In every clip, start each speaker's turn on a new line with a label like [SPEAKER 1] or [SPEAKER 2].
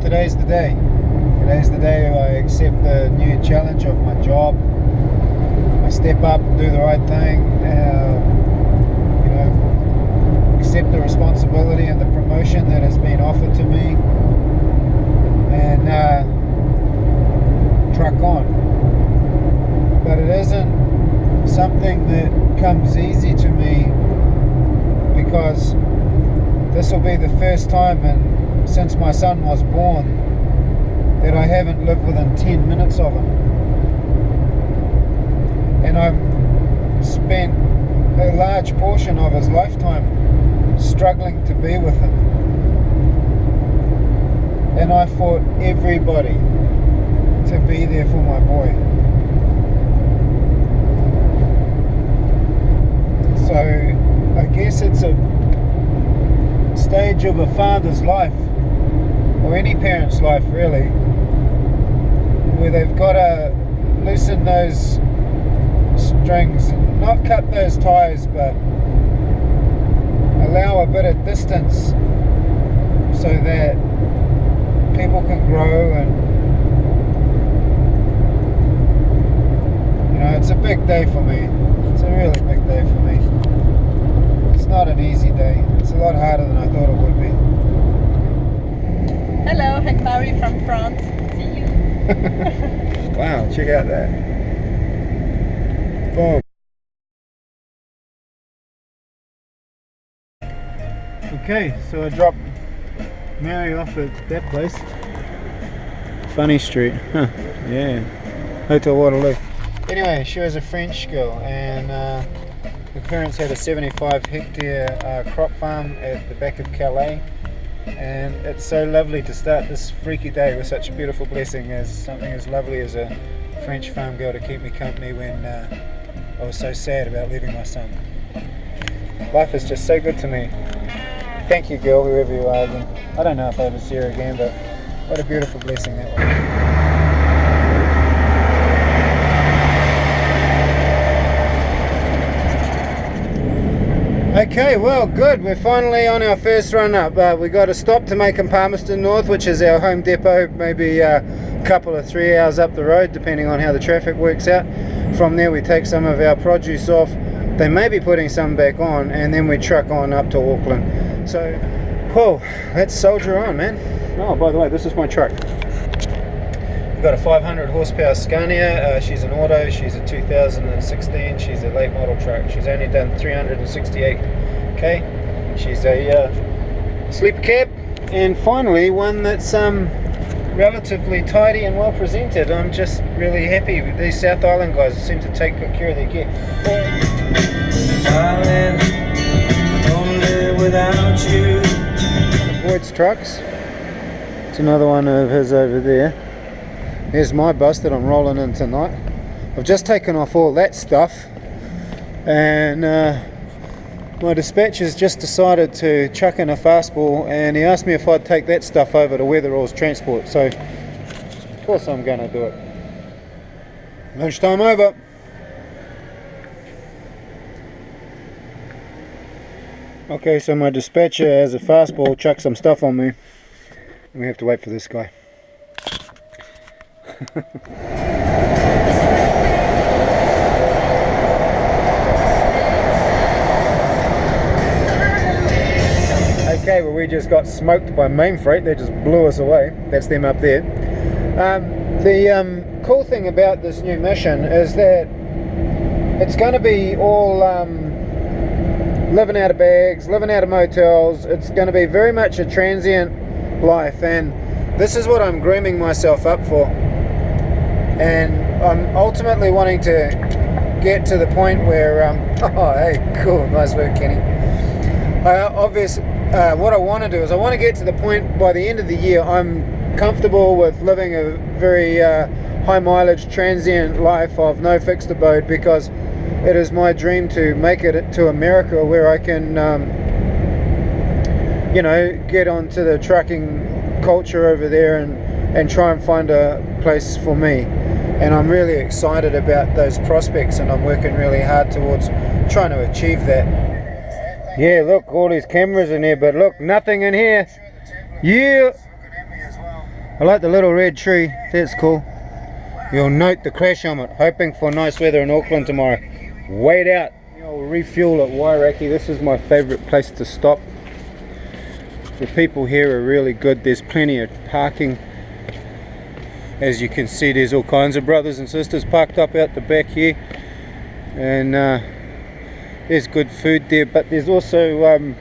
[SPEAKER 1] today's the day. Today's the day I accept the new challenge of my job. I step up and do the right thing. You know, accept the responsibility and the promotion that has been offered to me, and truck on. But it isn't something that comes easy to me, because this will be the first time since my son was born that I haven't lived within 10 minutes of him. And I've spent a large portion of his lifetime struggling to be with him. And I fought everybody to be there for my boy. So I guess it's a stage of a father's life, or any parent's life really, where they've got to loosen those strings, not cut those ties, but allow a bit of distance so that people can grow. And you know, it's a big day for me. It's a really big day for me. It's not an easy day. It's a lot harder than I thought it would be.
[SPEAKER 2] Hello, Barry from France. See you.
[SPEAKER 1] Wow, check out that. Boom. Okay, so I dropped Mary off at that place. Funny Street. Huh. Yeah. Hotel Waterloo. Anyway, she was a French girl, and her parents had a 75 hectare crop farm at the back of Calais. And it's so lovely to start this freaky day with such a beautiful blessing as something as lovely as a French farm girl to keep me company when I was so sad about leaving my son. Life is just so good to me. Thank you, girl, whoever you are. I don't know if I'll ever see her again, but what a beautiful blessing that was. Okay, well, good. We're finally on our first run up. We got to stop to make in Palmerston North, which is our home depot, maybe a couple of 3 hours up the road, depending on how the traffic works out. From there, we take some of our produce off. They may be putting some back on, and then we truck on up to Auckland. So, whoa, let's soldier on, man. Oh, by the way, this is my truck. We've got a 500 horsepower Scania. She's an auto. She's a 2016. She's a late model truck. She's only done 368k. She's a sleeper cab, and finally one that's relatively tidy and well presented. I'm just really happy. These South Island guys seem to take good care of their gear. Darling, don't live without you. Boyd's Trucks. It's another one of his over there. Here's my bus that I'm rolling in tonight. I've just taken off all that stuff, and my dispatcher's just decided to chuck in a fastball, and he asked me if I'd take that stuff over to Weatherall's Transport, so of course I'm going to do it. Lunchtime over. Okay, so my dispatcher has a fastball, chuck some stuff on me, and we have to wait for this guy. Okay, well, we just got smoked by Main Freight. They just blew us away. That's them up there. The cool thing about this new mission is that it's going to be all living out of bags, living out of motels. It's going to be very much a transient life, and this is what I'm grooming myself up for. And I'm ultimately wanting to get to the point where, oh hey, cool, nice work, Kenny. What I want to do is I want to get to the point by the end of the year I'm comfortable with living a very high mileage transient life of no fixed abode, because it is my dream to make it to America, where I can you know, get onto the trucking culture over there and try and find a place for me. And I'm really excited about those prospects, and I'm working really hard towards trying to achieve that. Yeah, look, all these cameras in here, but look, nothing in here. Yeah. I like the little red tree, that's cool. You'll note the crash helmet, hoping for nice weather in Auckland tomorrow. Wait out. I'll refuel at Wairaki. This is my favourite place to stop. The people here are really good. There's plenty of parking. As you can see, there's all kinds of brothers and sisters parked up out the back here. And there's good food there, but there's also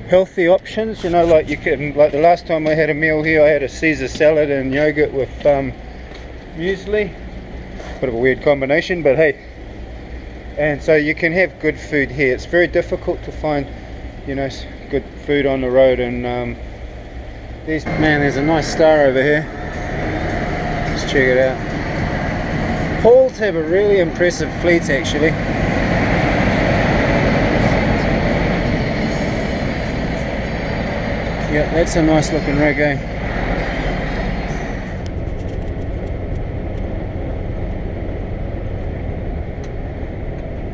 [SPEAKER 1] healthy options, you know, like you can, like the last time I had a meal here, I had a Caesar salad and yogurt with muesli. Bit of a weird combination, but hey. And so you can have good food here. It's very difficult to find, you know, good food on the road. And there's a nice star over here. Let's check it out. Halls have a really impressive fleet actually. Yeah, that's a nice looking rig, eh?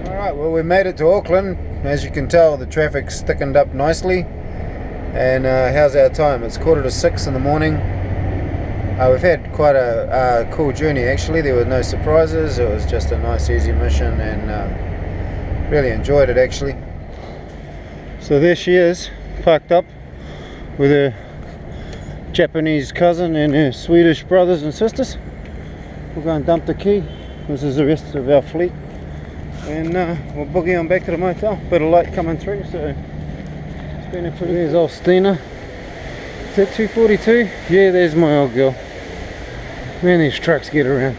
[SPEAKER 1] Alright, well we made it to Auckland. As you can tell, the traffic's thickened up nicely. And how's our time? It's 5:45 in the morning. We've had quite a cool journey actually. There were no surprises. It was just a nice easy mission and really enjoyed it actually. So there she is, parked up with her Japanese cousin and her Swedish brothers and sisters. We'll go and dump the key. This is the rest of our fleet. And we'll boogie on back to the motel. Bit of light coming through, so it's been a pretty... There's old Stina. Is that 242? Yeah, there's my old girl. Man, these trucks get around.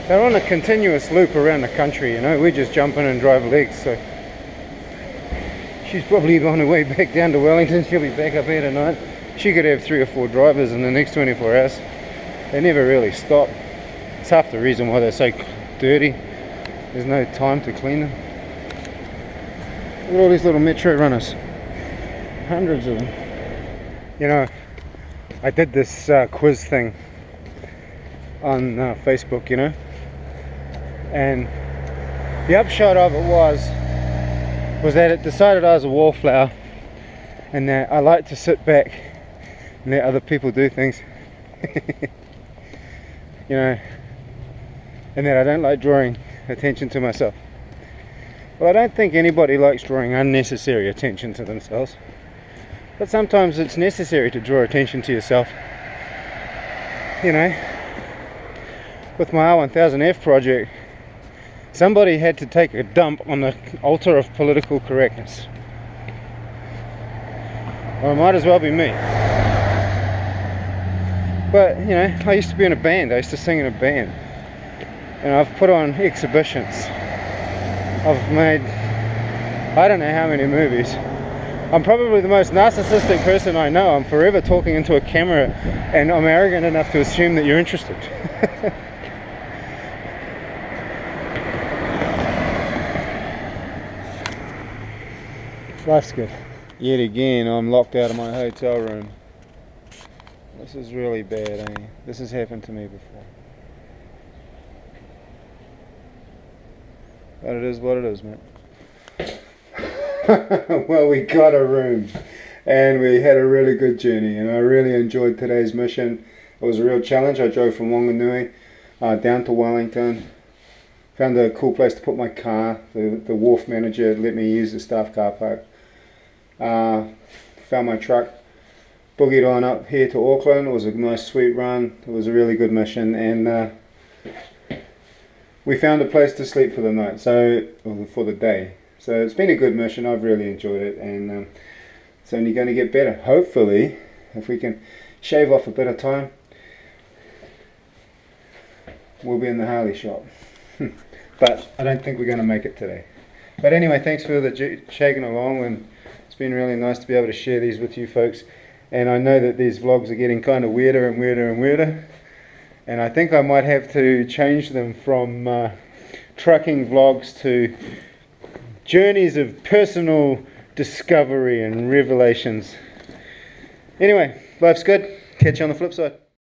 [SPEAKER 1] They're on a continuous loop around the country, you know. We just jump in and drive legs, so she's probably on her way back down to Wellington. She'll be back up here tonight. She could have 3 or 4 drivers in the next 24 hours. They never really stop. It's half the reason why they're so dirty. There's no time to clean them. Look at all these little metro runners. Hundreds of them. You know, I did this quiz thing on Facebook, you know. And the upshot of it was that it decided I was a wallflower and that I like to sit back and let other people do things. You know, and that I don't like drawing attention to myself. Well, I don't think anybody likes drawing unnecessary attention to themselves, but sometimes it's necessary to draw attention to yourself. You know, with my R1000F project, somebody had to take a dump on the altar of political correctness. Well, it might as well be me. But, you know, I used to be in a band. I used to sing in a band. And I've put on exhibitions. I've made, I don't know how many movies. I'm probably the most narcissistic person I know. I'm forever talking into a camera and I'm arrogant enough to assume that you're interested. Life's good. Yet again, I'm locked out of my hotel room. This is really bad, eh? This has happened to me before. But it is what it is, mate. Well, we got a room and we had a really good journey and I really enjoyed today's mission. It was a real challenge. I drove from Wanganui down to Wellington. Found a cool place to put my car. The wharf manager let me use the staff car park. Found my truck, boogied on up here to Auckland. It was a nice sweet run. It was a really good mission and we found a place to sleep for the night, or for the day. So it's been a good mission. I've really enjoyed it and it's only going to get better. Hopefully, if we can shave off a bit of time, we'll be in the Harley shop. But I don't think we're going to make it today. But anyway, thanks for the shagging along, and it's been really nice to be able to share these with you folks. And I know that these vlogs are getting kind of weirder and weirder and weirder. And I think I might have to change them from trucking vlogs to journeys of personal discovery and revelations. Anyway, life's good. Catch you on the flip side.